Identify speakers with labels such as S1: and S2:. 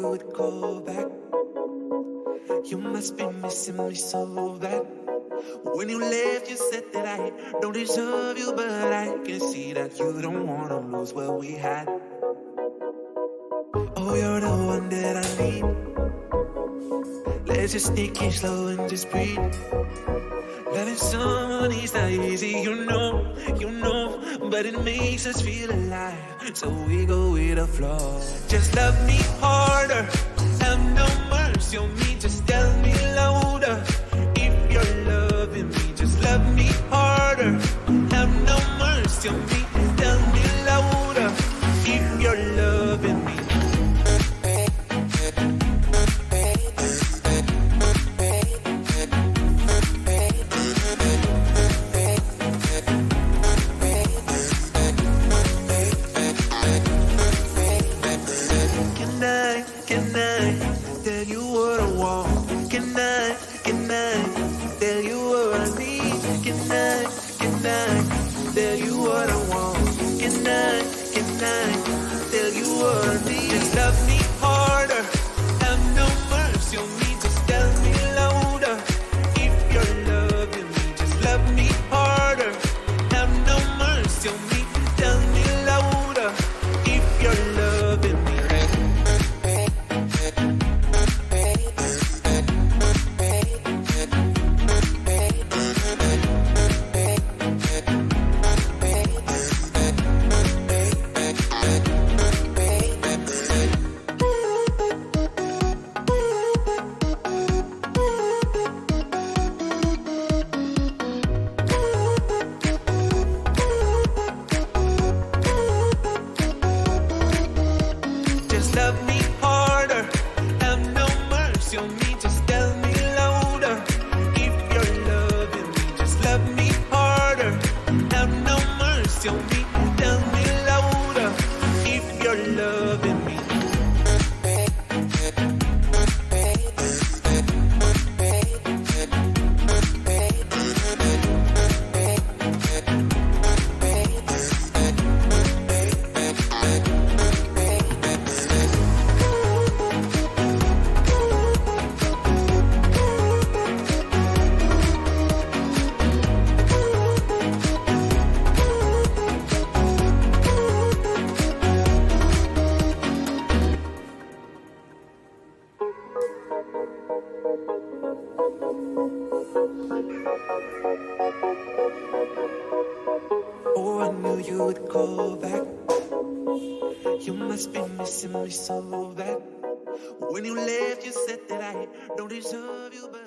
S1: you would call back. You must be missing me so bad. When you left, you said that I don't deserve you, but I can see that you don't wanna lose what we had. Oh, you're the one that I need. Let's just take it slow and just breathe. Loving someone is not easy, you know, but it makes us feel alive, so we go with the flow. Just love me harder, have no mercy on me, just tell me louder. If you're loving me, just love me harder, have no mercy on me, tell me louder. If you're loving me. Can I tell you what I want? Can I tell you what I need? Can I tell you what I want? Can I tell you what I need? Just love me harder, have no mercy on me, just tell me louder. If you're loving me, just love me harder, have no mercy on me, tell me louder. If you're loving me. Love me harder, have no mercy on me, just tell me louder. If you're loving me, just love me harder, have no mercy on me, tell me louder. If you're loving me. Oh, I knew you would call back. You must be missing me so bad. When you left, you said that I don't deserve you, but